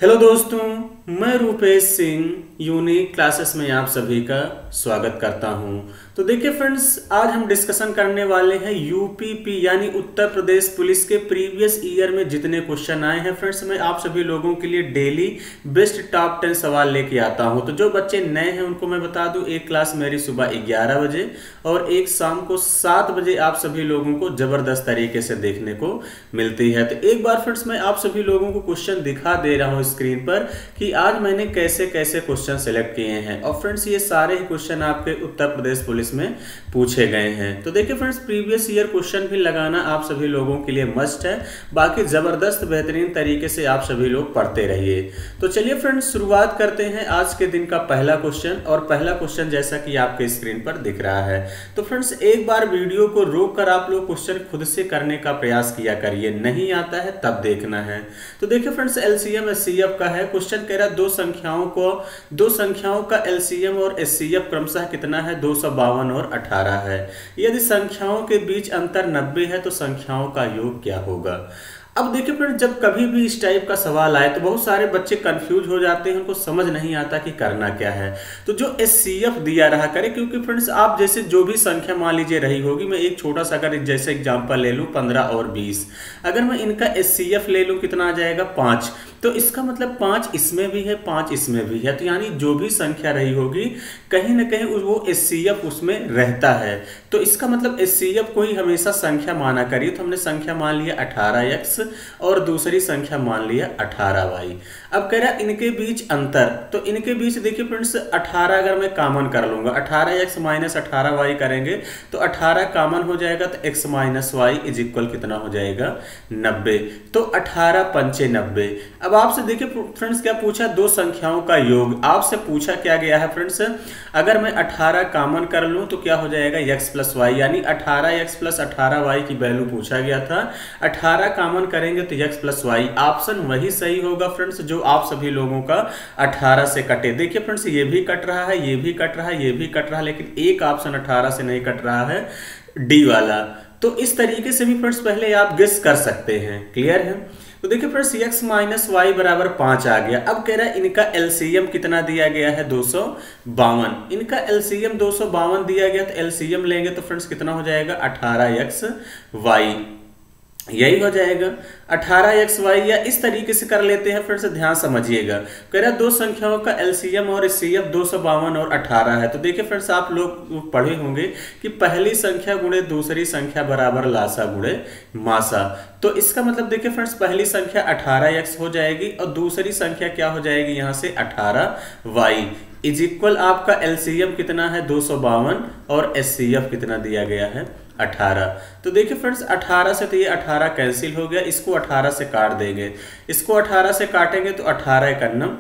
Hello दोस्तों, मैं Rupesh Singh unique classes में आप सभी का स्वागत करता हूं। तो देखिए फ्रेंड्स, आज हम डिस्कशन करने वाले हैं यूपीपी यानी उत्तर प्रदेश पुलिस के प्रीवियस ईयर में जितने क्वेश्चन आए हैं। फ्रेंड्स, मैं आप सभी लोगों के लिए डेली बेस्ट टॉप 10 सवाल लेके आता हूं। तो जो बच्चे नए हैं उनको मैं बता दूं, एक क्लास मेरी सुबह 11 बजे और एक शाम को 7 बजे आप सभी लोगों को जबरदस्त तरीके से देखने को मिलती है। तो एक बार फ्रेंड्स मैं आप सभी लोगों को क्वेश्चन दिखा दे रहा हूं स्क्रीन पर कि आज मैंने कैसे कैसे क्वेश्चन सेलेक्ट किए हैं। और फ्रेंड्स, ये सारे ही क्वेश्चन आपके उत्तर प्रदेश पुलिस में पूछे गए हैं। तो देखिए फ्रेंड्स, प्रीवियस ईयर क्वेश्चन भी लगाना आप सभी लोगों के लिए मस्ट है। बाकी जबरदस्त बेहतरीन तरीके से आप सभी लोग पढ़ते रहिए। तो चलिए फ्रेंड्स, शुरुआत करते हैं आज के दिन का पहला क्वेश्चन। और पहला क्वेश्चन जैसा कि आपके स्क्रीन पर दिख रहा है। तो फ्रेंड्स, एक बार वीडियो को रोक कर आप लोग क्वेश्चन खुद से करने का प्रयास किया करिए, नहीं आता है तब देखना है। तो देखिए फ्रेंड्स, एलसीएम एचसीएफ का है क्वेश्चन। कह रहा है दो संख्याओं का एलसीएम और एचसीएफ क्रमशः कितना है? 252 और 18 है। यदि संख्याओं के बीच अंतर 90 है तो संख्याओं का योग क्या होगा? अब देखिए फ्रेंड्स, जब कभी भी इस टाइप का सवाल आए तो बहुत सारे बच्चे कंफ्यूज हो जाते हैं, उनको समझ नहीं आता कि करना क्या है। तो जो एचसीएफ दिया रहा करे, क्योंकि फ्रेंड्स आप जैसे जो भी संख्या मान लीजिए रही होगी, मैं एक छोटा सा अगर जैसे एग्जांपल ले लूं 15 और 20, अगर मैं इनका एचसीएफ ले लूं कितना आ जाएगा? 5। तो इसका मतलब 5 इसमें भी है, 5 इसमें भी है। तो यानी जो भी संख्या रही होगी कहीं ना कहीं वो एचसीएफ उसमें रहता है। तो इसका मतलब एचसीएफ को ही हमेशा संख्या माना करिए। तो हमने संख्या मान लिया 18x और दूसरी संख्या मान लिया 18y। अब कह रहा है इनके बीच अंतर। तो इनके बीच देखिए फ्रेंड्स, 18 अगर मैं कॉमन कर लूंगा, 18x माइनस 18y करेंगे तो 18 कॉमन हो जाएगा। तो x minus y is equal कितना हो जाएगा? 90। तो 18 पंचे 90। अब आपसे देखिए फ्रेंड्स क्या पूछा? दो संख्याओं का योग आपसे पूछा क्या गया है फ्रेंड्स? अगर मैं 18 कॉमन कर लूं तो क्या हो जाएगा? x प्लस वाई, यानी 18x प्लस 18y की वैल्यू पूछा गया था। 18 कॉमन करेंगे तो x प्लस वाई। ऑप्शन वही सही होगा फ्रेंड्स जो आप सभी लोगों का 18 से कटे। देखिए फ्रेंड्स, ये भी कट रहा है, ये भी कट रहा है, ये भी कट रहा है, लेकिन एक ऑप्शन 18 से नहीं कट रहा है, डी वाला। तो इस तरीके से भी फ्रेंड्स पहले आप गेस कर सकते हैं। क्लियर है? तो देखिए फ्रेंड्स, x माइनस वाई बराबर 5 आ गया। अब कह रहा है इनका एलसीएम कितना दिया गया है? 252। इनका एलसीएम 252 दिया गया, तो एलसीएम लेंगे तो फ्रेंड्स कितना हो जाएगा? 18x वाई, यही हो जाएगा 18xy। या इस तरीके से कर लेते हैं फ्रेंड्स, ध्यान समझिएगा। कह रहा है दो संख्याओं का एलसीएम और एचसीएफ 252 और 18 है। तो देखिए फ्रेंड्स, आप लोग पढ़े होंगे कि पहली संख्या गुणे दूसरी संख्या बराबर लासा गुणे मासा। तो इसका मतलब देखिए फ्रेंड्स, पहली संख्या 18x हो जाएगी और दूसरी संख्या क्या हो जाएगी? यहां से 18y इज इक्वल आपका एलसीएम कितना है? 252 और एचसीएफ कितना दिया गया है? 18। तो देखिए फ्रेंड्स, 18 से तो ये 18 कैंसिल हो गया, इसको 18 से काट देंगे। इसको 18 से काटेंगे तो 18 एकन्नम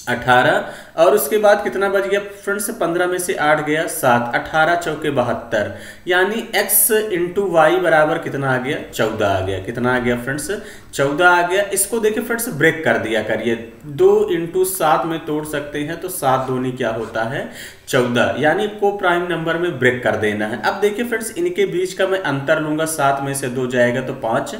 18 और उसके बाद कितना बच गया फ्रेंड्स? 15 में से 8 गया 7, 18 चौके 72, यानी x इंटू वाई बराबर कितना आ गया? 14 आ गया। कितना आ गया फ्रेंड्स? 14 आ गया। इसको देखिए फ्रेंड्स ब्रेक कर दिया करिए, 2 इंटू 7 में तोड़ सकते हैं तो 7 दूनी क्या होता है? 14, यानी को प्राइम नंबर में ब्रेक कर देना है। अब देखिए फ्रेंड्स, इनके बीच का मैं अंतर लूंगा, 7 में से 2 जाएगा तो 5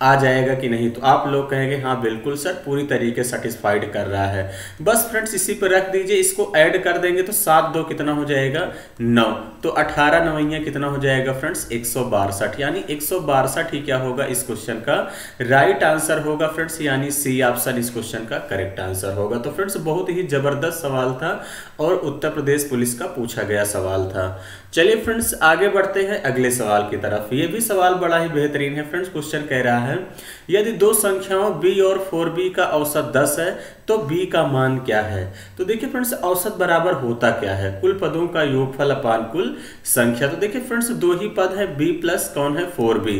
आ जाएगा कि नहीं? तो आप लोग कहेंगे हाँ बिल्कुल सर, पूरी तरीके सेटिस्फाइड कर रहा है। बस फ्रेंड्स इसी पर रख दीजिए, इसको ऐड कर देंगे तो 7 2 कितना हो जाएगा? 9। तो 18 9 कितना हो जाएगा फ्रेंड्स? 162, यानी 162 ही क्या होगा इस क्वेश्चन का राइट आंसर होगा फ्रेंड्स, यानी सी ऑप्शन इस क्वेश्चन का करेक्ट आंसर होगा। तो फ्रेंड्स, बहुत ही जबरदस्त सवाल था और उत्तर प्रदेश पुलिस का पूछा गया सवाल था। चलिए फ्रेंड्स, आगे बढ़ते हैं अगले सवाल की तरफ। ये भी सवाल बड़ा ही बेहतरीन है फ्रेंड्स। क्वेश्चन कह रहा है यदि दो संख्याओं b और 4b का औसत 10 है तो b का मान क्या है? तो देखिए फ्रेंड्स, औसत बराबर होता क्या है? कुल पदों का योगफल अपान कुल संख्या। तो देखिए फ्रेंड्स, दो ही पद है, b प्लस कौन है? 4b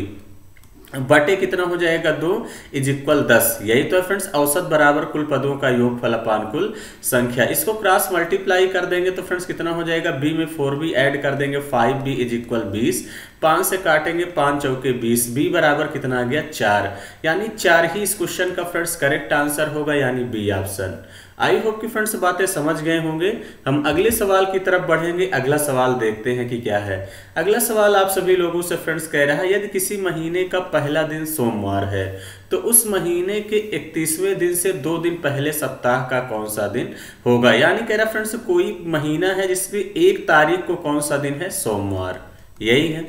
बटे कितना हो जाएगा? 2 इज इक्वल 10। यही तो है फ्रेंड्स, औसत बराबर कुल पदों का योगफल अपान कुल संख्या। इसको क्रॉस मल्टीप्लाई कर देंगे तो फ्रेंड्स कितना हो जाएगा? b में 4b ऐड कर देंगे, 5b इज इक्वल 20 5 से काटेंगे 5 चौके 20, बी बराबर कितना आ गया 4, यानी 4 ही इस क्वेश्चन का फ्रेंड्स करेक्ट आंसर होगा, यानी बी ऑप्शन। आई होप कि फ्रेंड्स बातें समझ गए होंगे। हम अगले सवाल की तरफ बढ़ेंगे। अगला सवाल देखते हैं कि क्या है। अगला सवाल आप सभी लोगों से फ्रेंड्स कह रहा है, यदि किसी महीने का पहला दिन सोमवार है तो उस महीने के 31वें दिन से 2 दिन पहले सप्ताह का कौन सा दिन होगा। यानी कह रहा फ्रेंड्स कोई महीना है जिसमें 1 तारीख को कौन सा दिन है, सोमवार, यही है।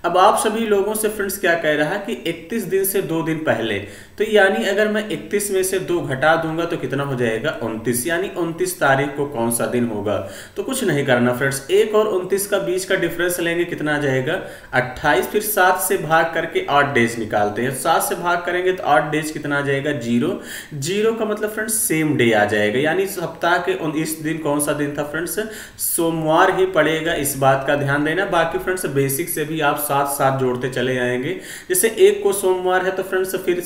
अब आप सभी लोगों से फ्रेंड्स क्या कह रहा है कि 31 दिन से 2 दिन पहले, तो यानी अगर मैं 31 में से 2 घटा दूंगा तो कितना हो जाएगा 29, यानी 29 तारीख को कौन सा दिन होगा। तो कुछ नहीं करना फ्रेंड्स, 1 और 29 का बीच का डिफरेंस लेंगे, कितना आ जाएगा 28, फिर 7 से भाग करके 8 डेज निकालते हैं। 7 से भाग करेंगे तो 8 डेज कितना आ जाएगा 0, 0 का मतलब फ्रेंड्स सेम डे आ जाएगा, यानी सप्ताह के इस दिन कौन सा दिन था फ्रेंड्स, सोमवार ही पड़ेगा। इस बात का ध्यान देना। बाकी फ्रेंड्स बेसिक से भी आप साथ साथ जोड़ते चले आएंगे। जैसे 1 को सोमवार है तो फ्रेंड्स फिर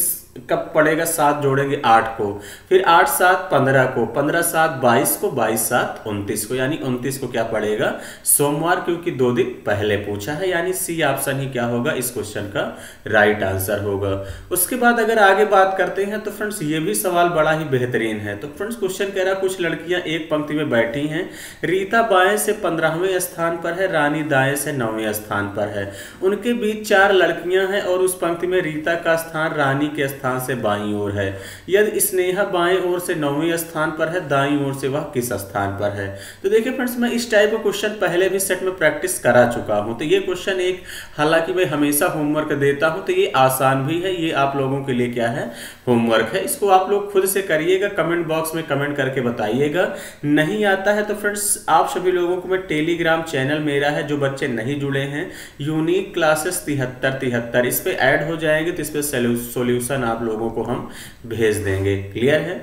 कब पड़ेगा, 7 जोड़ेंगे 8 को, फिर 8 7 15 को, 15 7 22 को, 22 7 29 को, यानी 29 को क्या पड़ेगा सोमवार, क्योंकि 2 दिन पहले पूछा है, यानी सी ऑप्शन ही क्या होगा इस क्वेश्चन का राइट आंसर होगा। उसके बाद अगर आगे बात करते हैं तो फ्रेंड्स ये भी सवाल बड़ा ही बेहतरीन है। तो फ्रेंड्स क्वेश्चन कह रहा है कुछ लड़कियां एक पंक्ति में बैठी हैं, रीता बाएं से 15वें स्थान पर है, रानी दाएं से 9वें स्थान पर है। उनके बीच 4 लड़कियां हैं और उस पंक्ति में रीता का स्थान रानी के स्थान से बाईं ओर है। यदि स्नेहा बाएं ओर से 9वें स्थान पर है, दाईं ओर से वह किस स्थान पर है। तो देखिए फ्रेंड्स मैं इस टाइप का क्वेश्चन पहले भी सेट में प्रैक्टिस करा चुका हूं। तो ये क्वेश्चन एक, हालांकि मैं हमेशा होमवर्क देता हूं तो ये आसान भी है, ये आप लोगों के लिए क्या है होमवर्क है। इसको आप लोग खुद से करिएगा, कमेंट बॉक्स में कमेंट करके बताइएगा। नहीं आता है तो फ्रेंड्स आप सभी लोगों को मैं टेलीग्राम चैनल मेरा है, जो बच्चे नहीं जुड़े हैं, यूनिक क्लासेस 7373, इस पे ऐड हो जाएंगे तो इस पे सॉल्यूशन आप लोगों को हम भेज देंगे। क्लियर है।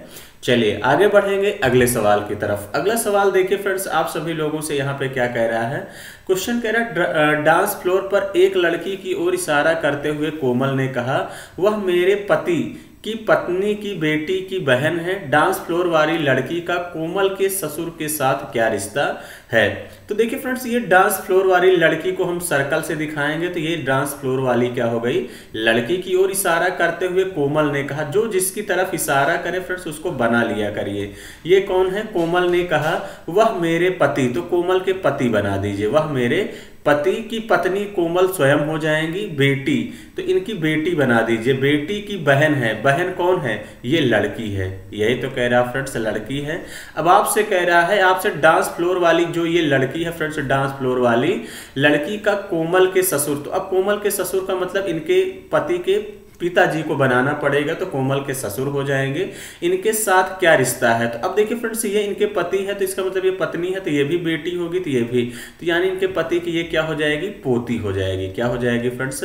चलिए आगे बढ़ेंगे अगले सवाल की तरफ। अगला सवाल देखिए फ्रेंड्स, आप सभी लोगों से यहाँ पे क्या कह रहा है। क्वेश्चन कह रहा है डांस फ्लोर पर एक लड़की की ओर इशारा करते हुए कोमल ने कहा, वह मेरे पति की पत्नी की बेटी की बहन है। डांस फ्लोर वाली लड़की का कोमल के ससुर के साथ क्या रिश्ता है। तो देखिए फ्रेंड्स ये डांस फ्लोर वाली लड़की को हम सर्कल से दिखाएंगे तो ये डांस फ्लोर वाली क्या हो गई, लड़की की ओर इशारा करते हुए कोमल ने कहा। जो जिसकी तरफ इशारा करे फ्रेंड्स उसको बना लिया करिए। ये कौन है, कोमल ने कहा वह मेरे पति, तो कोमल के पति बना दीजिए, वह मेरे पति की पत्नी कोमल स्वयं हो जाएंगी, बेटी तो इनकी बेटी बना दीजिए, बेटी की बहन है, बहन कौन है, ये लड़की है, यही तो कह रहा फ्रेंड्स लड़की है। अब आपसे कह रहा है, आपसे डांस फ्लोर वाली जो ये लड़की है फ्रेंड्स, डांस फ्लोर वाली लड़की का कोमल के ससुर, तो अब कोमल के ससुर का मतलब इनके पति के पिताजी को बनाना पड़ेगा, तो कोमल के ससुर हो जाएंगे। इनके साथ क्या रिश्ता है, तो अब देखिए फ्रेंड्स ये इनके पति है तो इसका मतलब ये पत्नी है, तो ये भी बेटी होगी, तो ये भी, तो यानी इनके पति की ये क्या हो जाएगी, पोती हो जाएगी। क्या हो जाएगी फ्रेंड्स,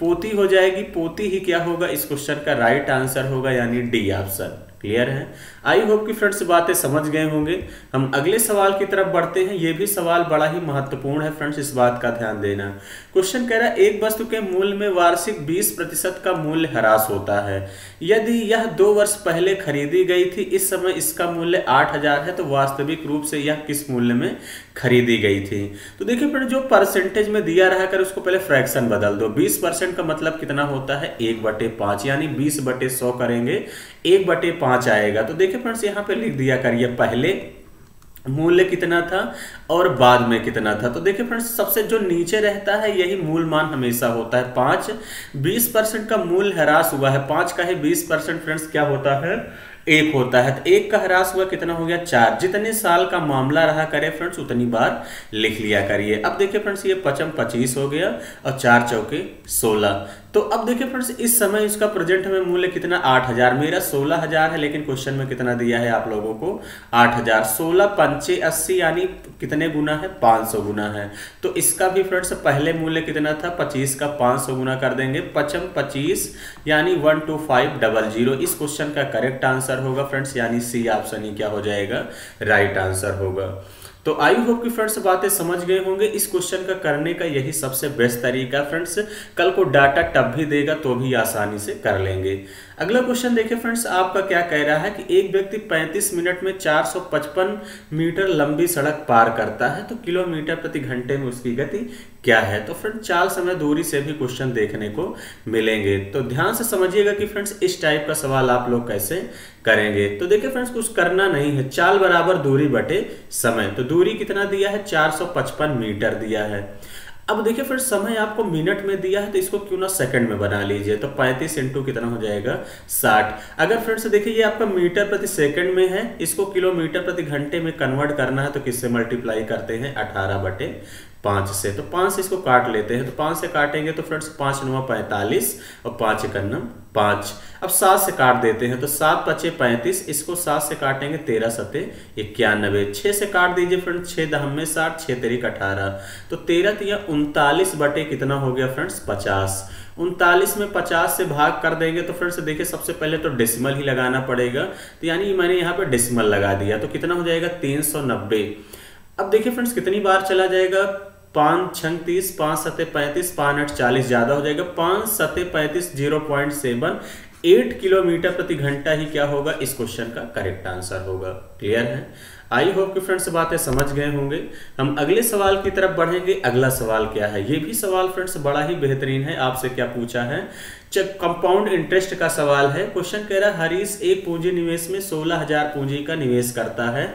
पोती हो जाएगी। पोती ही क्या होगा इस क्वेश्चन का राइट आंसर होगा, यानी डी ऑप्शन। क्लियर है। आई होप कि फ्रेंड्स बातें समझ गए होंगे। हम अगले सवाल की तरफ बढ़ते हैं। ये भी सवाल बड़ा ही महत्वपूर्ण है फ्रेंड्स, इस बात का ध्यान देना। क्वेश्चन कह रहा है एक वस्तु के मूल्य में वार्षिक 20% का मूल्य ह्रास होता है। यदि यह 2 वर्ष पहले खरीदी गई थी, इस समय इसका मूल्य 8000 है, तो वास्तविक रूप से यह किस मूल्य में खरीदी गई थी। तो देखिए फ्रेंड्स जो परसेंटेज में दिया रहा कर उसको पहले फ्रैक्शन बदल दो। 20% का मतलब कितना होता है 1/5, यानी 20/100 करेंगे 1/5 आएगा। तो देखिए फ्रेंड्स यहाँ पे लिख दिया करिए पहले मूल्य कितना था और बाद में कितना था। तो देखिए फ्रेंड्स सबसे जो नीचे रहता है यही मूल मान हमेशा होता है 5। 20% का मूल्य ह्रास हुआ है, 5 का ही 20% फ्रेंड्स क्या होता है 1 होता है। तो 1 का ह्रास हुआ कितना हो गया 4। जितने साल का मामला रहा करे फ्रेंड्स उतनी बार लिख लिया करिए। अब देखिए फ्रेंड्स ये 25 हो गया और 4 चौके 16। तो अब देखिए फ्रेंड्स इस समय इसका प्रेजेंट में मूल्य कितना 8000, मेरा 16000 है, लेकिन क्वेश्चन में कितना दिया है आप लोगों को 8000। 16 पंचे 80 यानी कितने गुना है 500 गुना है। तो इसका भी फ्रेंड्स पहले मूल्य कितना था 25 का 500 गुना कर देंगे 25 यानी 12500। इस क्वेश्चन का करेक्ट आंसर होगा फ्रेंड्स, यानी सी ऑप्शन ही क्या हो जाएगा राइट आंसर होगा। तो आई होप कि फ्रेंड्स बातें समझ गए होंगे। इस क्वेश्चन का करने का यही सबसे बेस्ट तरीका फ्रेंड्स, कल को डाटा टब भी देगा तो भी आसानी से कर लेंगे। अगला क्वेश्चन देखिए फ्रेंड्स आपका क्या कह रहा है कि एक व्यक्ति 35 मिनट में 455 मीटर लंबी सड़क पार करता है, तो किलोमीटर प्रति घंटे में उसकी गति क्या है। तो फ्रेंड्स चाल समय दूरी से भी क्वेश्चन देखने को मिलेंगे, तो ध्यान से समझिएगा कि फ्रेंड्स इस टाइप का सवाल आप लोग कैसे करेंगे। तो देखिए फ्रेंड्स कुछ करना नहीं है, चाल बराबर दूरी बटे समय। तो दूरी कितना दिया है, 455 मीटर दिया है। अब देखिए फ्रेंड्स समय आपको मिनट में दिया है, तो इसको क्यों ना सेकंड में बना लीजिए। तो 35 इंटू कितना हो जाएगा, 60। अगर फ्रेंड्स देखिए ये आपका मीटर प्रति सेकंड में है, इसको किलोमीटर प्रति घंटे में कन्वर्ट करना है, तो किससे मल्टीप्लाई करते हैं, 18/5 से। तो 5 से इसको काट लेते हैं, तो 5 से काटेंगे तो फ्रेंड्स 5 9 45 और 5 1 5। अब 7 से काट देते हैं, तो 7 5 35, इसको 7 से काटेंगे 13 7 91। 6 से काट दीजिए फ्रेंड्स, 6 10 में 60, 6 3 18। तो 13 3 39 बटे कितना हो गया फ्रेंड्स, 50। 39 में 50 से भाग कर देंगे, तो फ्रेंड्स देखिए सबसे पहले तो डेसिमल ही लगाना पड़ेगा। तो यानी मैंने यहाँ पे डेसिमल लगा दिया, तो कितना हो जाएगा, 390। अब देखिए फ्रेंड्स कितनी बार चला जाएगा, 5 6 30, 5 7 35, 5 8 40, ज्यादा हो जाएगा, 5 7 35, 0.78 किलोमीटर प्रति घंटा ही क्या होगा, इस क्वेश्चन का करेक्ट आंसर होगा। क्लियर है? आई होप कि फ्रेंड्स बातें समझ गए होंगे। हम अगले सवाल की तरफ बढ़ेंगे। अगला सवाल क्या है, ये भी सवाल फ्रेंड्स बड़ा ही बेहतरीन है। आपसे क्या पूछा है, कंपाउंड इंटरेस्ट का सवाल है। क्वेश्चन कह रहा है हरीश एक पूंजी निवेश में 16,000 पूंजी का निवेश करता है,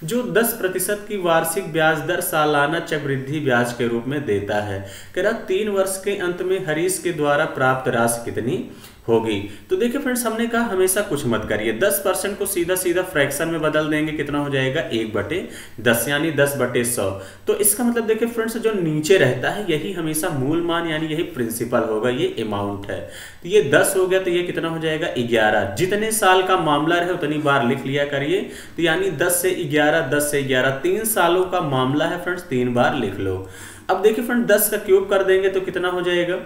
जो 10% की वार्षिक ब्याज दर सालाना चक्रवृद्धि ब्याज के रूप में देता है। कह रहा 3 वर्ष के अंत में हरीश के द्वारा प्राप्त राशि कितनी होगी। तो देखिए फ्रेंड्स हमने कहा हमेशा कुछ मत करिए, 10% को सीधा सीधा फ्रैक्शन में बदल देंगे, कितना हो जाएगा, 1/10 यानी 10/100। तो इसका मतलब देखिए फ्रेंड्स जो नीचे रहता है यही हमेशा मूल मान यानी यही प्रिंसिपल होगा, ये अमाउंट है। तो ये 10 हो गया, तो ये कितना हो जाएगा, 11। जितने साल का मामला रहे उतनी बार लिख लिया करिए। तो यानी 10 से 11, 10 से 11, 3 सालों का मामला है फ्रेंड्स, 3 बार लिख लो। अब देखिए फ्रेंड्स 10 का क्यूब कर देंगे तो कितना हो जाएगा,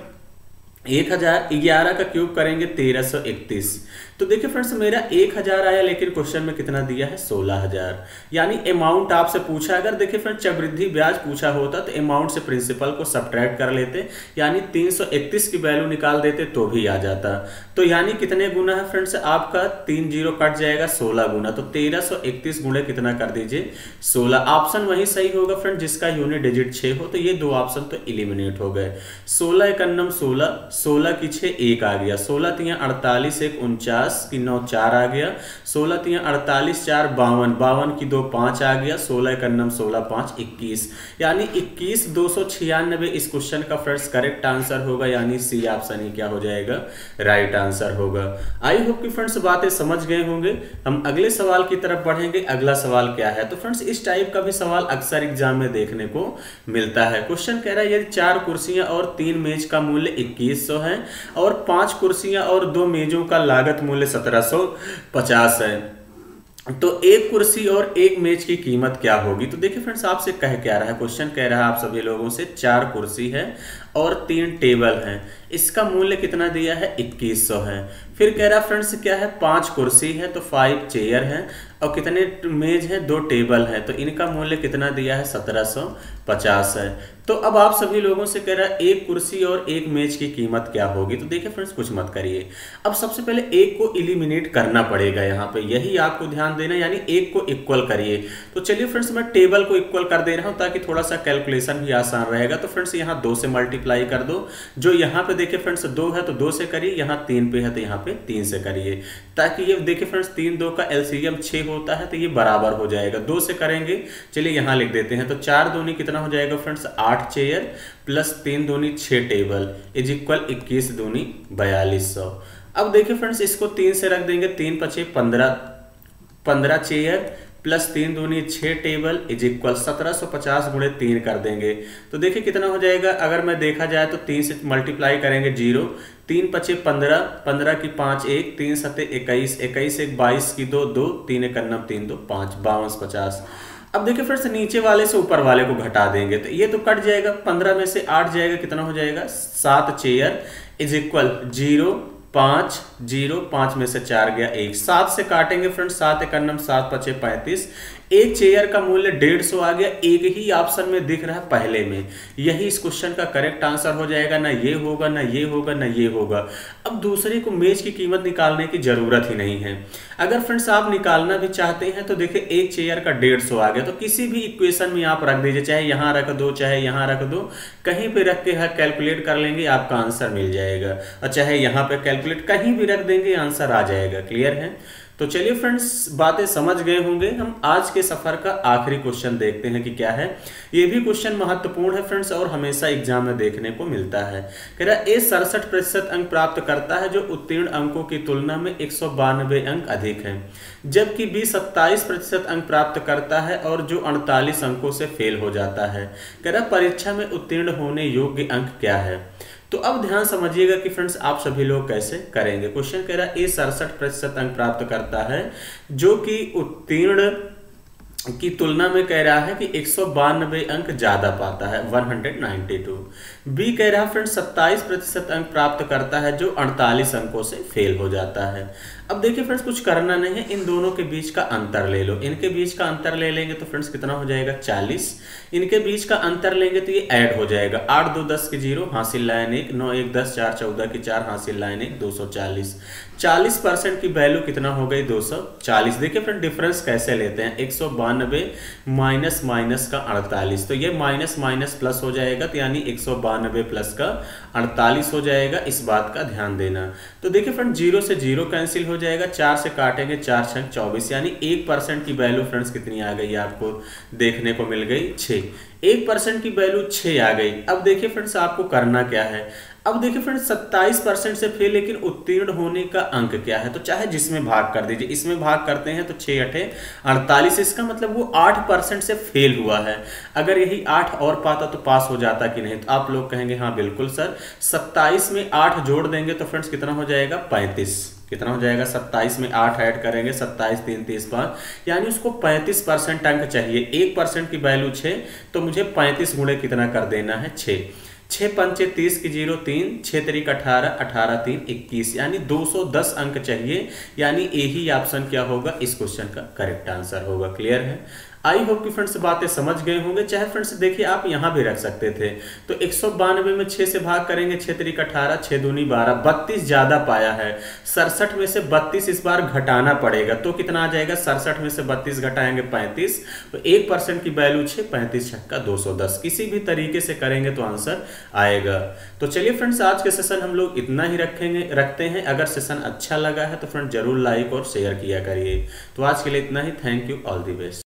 1000। 11 का क्यूब करेंगे 1331। तो देखिए फ्रेंड्स मेरा 1000 आया, लेकिन क्वेश्चन में कितना दिया है, 16,000। यानी अमाउंट आपसे पूछा, अगर देखिए फ्रेंड्स चक्रवृद्धि ब्याज पूछा होता तो अमाउंट से प्रिंसिपल को सब्ट्रैक्ट कर लेते, यानी 331 की वैल्यू निकाल देते तो भी आ जाता। तो यानी कितने गुना है फ्रेंड्स, आपका 3 0 कट जाएगा, 16 गुना। तो 1331 गुणे कितना कर दीजिए, 16। ऑप्शन वही सही होगा फ्रेंड जिसका यूनिट डिजिट 6 हो। तो ये 2 ऑप्शन तो एलिमिनेट हो गए। 16 1 16, 16 की 6 1 आ गया, 16 3 48, 1 49 की 9 4 आ गया, 16 3 48, 4 52, 52 की 2 5 आ गया, 16 1 16 5 21। यानी 21 296 इस क्वेश्चन का फ्रेंड्स करेक्ट आंसर होगा, यानी सी ऑप्शन ही क्या हो जाएगा, राइट आंसर होगा। आई होप कि फ्रेंड्स बातें समझ गए होंगे। हम अगले सवाल की तरफ बढ़ेंगे। अगला सवाल क्या है, तो फ्रेंड्स इस टाइप का भी सवाल अक्सर एग्जाम में देखने को मिलता है। क्वेश्चन कह रहा है यदि 4 कुर्सियां और 3 मेज का मूल्य 2100 है और 5 कुर्सियां और 2 मेजों का लागत मूल्य 1750 है, तो एक कुर्सी और एक मेज की कीमत क्या होगी। तो देखिए फ्रेंड्स आपसे कह क्या रहा है, क्वेश्चन कह रहा है आप सभी लोगों से 4 कुर्सी है और 3 टेबल हैं, इसका मूल्य कितना दिया है, 2100 है। फिर कह रहा फ्रेंड्स क्या है, 5 कुर्सी है तो 5 चेयर है और कितने मेज है, 2 टेबल है, तो इनका मूल्य कितना दिया है, 1750 है। तो अब आप सभी लोगों से कह रहा है एक कुर्सी और एक मेज की कीमत क्या होगी। तो देखिए फ्रेंड्स कुछ मत करिए, अब सबसे पहले एक को इलिमिनेट करना पड़ेगा, यहाँ पे यही आपको ध्यान देना, यानी एक को इक्वल करिए। तो चलिए फ्रेंड्स मैं टेबल को इक्वल कर दे रहा हूँ ताकि थोड़ा सा कैलकुलेशन भी आसान रहेगा। तो फ्रेंड्स यहाँ 2 से मल्टीप्लाई कर दो, जो यहाँ पे देखिए फ्रेंड्स 2 है तो 2 से करिए, यहाँ 3 पे है तो यहाँ पे 3 से करिए, ताकि ये देखिए फ्रेंड्स 3 2 का एलसीएम 6 होता है, तो ये बराबर हो जाएगा। 2 से करेंगे, चलिए यहाँ लिख देते हैं, तो 4 दूनी कितना हो जाएगा फ्रेंड्स, 8 चेयर प्लस 3 दूनी 6 टेबल इज इक्वल 21 दूनी 4200। अब देखिए फ्रेंड्स इसको 3 से रख देंगे, 3 5 15 चेयर प्लस 3 दूनी 6 टेबल इज इक्वल 1750 गुणे 3 कर देंगे। तो देखिए कितना हो जाएगा, अगर मैं देखा जाए तो 3 से मल्टीप्लाई करेंगे 0, 3 5 15, 15 की 5 1, 3 7 21, 21 1 22 की 2 2, 3 1 3 2 5, 52 50। अब देखिए फ्रेंड्स नीचे वाले से ऊपर वाले को घटा देंगे तो ये तो कट जाएगा, 15 में से 8 जाएगा, कितना हो जाएगा, 7 चेयर इज इक्वल 0 5 0, 5 में से 4 गया 1, 7 से काटेंगे फ्रेंड्स, 7 1 7 5 35 एक चेयर का मूल्य 150 आ गया, एक ही ऑप्शन में दिख रहा है पहले में, यही इस क्वेश्चन का करेक्ट आंसर हो जाएगा। ना ये होगा, ना ये होगा, ना ये होगा। अब दूसरे को मेज की कीमत निकालने की जरूरत ही नहीं है। अगर फ्रेंड्स आप निकालना भी चाहते हैं तो देखिए एक चेयर का 150 आ गया, तो किसी भी इक्वेशन में आप रख दीजिए, चाहे यहां रख दो चाहे यहां रख दो, कहीं पे रख के कैलकुलेट कर लेंगे आपका आंसर मिल जाएगा, और चाहे यहां पे कैलकुलेट कहीं भी रख देंगे आंसर आ जाएगा। क्लियर है? तो चलिए फ्रेंड्स, बातें समझ गए होंगे। हम आज के सफर का आखिरी क्वेश्चन देखते हैं कि क्या है। ये भी क्वेश्चन महत्वपूर्ण है फ्रेंड्स और हमेशा एग्जाम में देखने को मिलता है। कह रहा है ए 67% अंक प्राप्त करता है जो उत्तीर्ण अंकों की तुलना में 192 अंक अधिक है, जबकि बी 27% अंक प्राप्त करता है और जो 48 अंकों से फेल हो जाता है। कह रहा परीक्षा में उत्तीर्ण होने योग्य अंक क्या है। तो अब ध्यान समझिएगा कि फ्रेंड्स आप सभी लोग कैसे करेंगे। क्वेश्चन कह रहा है ए 67% अंक प्राप्त करता है जो कि उत्तीर्ण की तुलना में कह रहा है कि 192 अंक ज्यादा पाता है, 192। बी कह रहा है फ्रेंड्स 27% अंक प्राप्त करता है जो 48 अंकों से फेल हो जाता है। अब देखिए फ्रेंड्स, कुछ करना नहीं है, इन दोनों के बीच का अंतर ले लो। इनके बीच का अंतर ले लेंगे तो फ्रेंड्स कितना हो जाएगा 40। इनके बीच का अंतर लेंगे तो ये ऐड हो जाएगा, 8 2 10 की 0 हासिल लाइन 1, 9 1 10 4 14 की 4 हासिल लाइन 1, 240। 40% की वैल्यू कितना हो गई 240। देखिए फ्रेंड डिफरेंस कैसे लेते हैं, 192 माइनस माइनस का 48, तो ये माइनस माइनस प्लस हो जाएगा, तो यानी 192 प्लस का 48 हो जाएगा। इस बात का ध्यान देना। तो देखिए फ्रेंड 0 से 0 कैंसिल हो जाएगा, 4 से काटेंगे 4 6 24, यानी 1% की वैल्यू फ्रेंड्स कितनी आ गई आपको देखने को मिल गई 6। 1% की वैल्यू 6 आ गई। अब देखिए फ्रेंड्स आपको करना क्या है। अब देखिए फ्रेंड्स 27% से फेल, लेकिन उत्तीर्ण होने का अंक क्या है, तो चाहे जिसमें भाग कर दीजिए। इसमें भाग करते हैं तो 6 8 48, इसका मतलब वो 8% से फेल हुआ है। अगर यही 8 और पाता तो पास हो जाता कि नहीं, तो आप लोग कहेंगे हाँ बिल्कुल सर। 27 में 8 जोड़ देंगे तो फ्रेंड्स कितना हो जाएगा 35। कितना हो जाएगा 27 में 8 ऐड करेंगे, 27 3 30 5, यानी उसको 35% अंक चाहिए। 1% की वैल्यू 6, तो मुझे 35 गुणे कितना कर देना है 6। 6 पंचे 30 की 0 3, 6 तरीक 18, 18 3 21, यानी 210 अंक चाहिए। यानी यही ऑप्शन क्या होगा, इस क्वेश्चन का करेक्ट आंसर होगा। क्लियर है? आई होप कि फ्रेंड्स बातें समझ गए होंगे। चाहे फ्रेंड्स देखिए आप यहां भी रख सकते थे, तो 192 में 6 से भाग करेंगे, 6 तरीक 18, 6 दूनी 12, 32 ज्यादा पाया है। 67 में से 32 इस बार घटाना पड़ेगा, तो कितना आ जाएगा 67 में से 32 घटाएंगे 35, तो 1% की वैल्यू 6, 35 छक्का 210। किसी भी तरीके से करेंगे तो आंसर आएगा। तो चलिए फ्रेंड्स आज के सेशन हम लोग इतना ही रखते हैं। अगर सेशन अच्छा लगा है तो फ्रेंड्स जरूर लाइक और शेयर किया करिए। तो आज के लिए इतना ही। Thank you, all the best.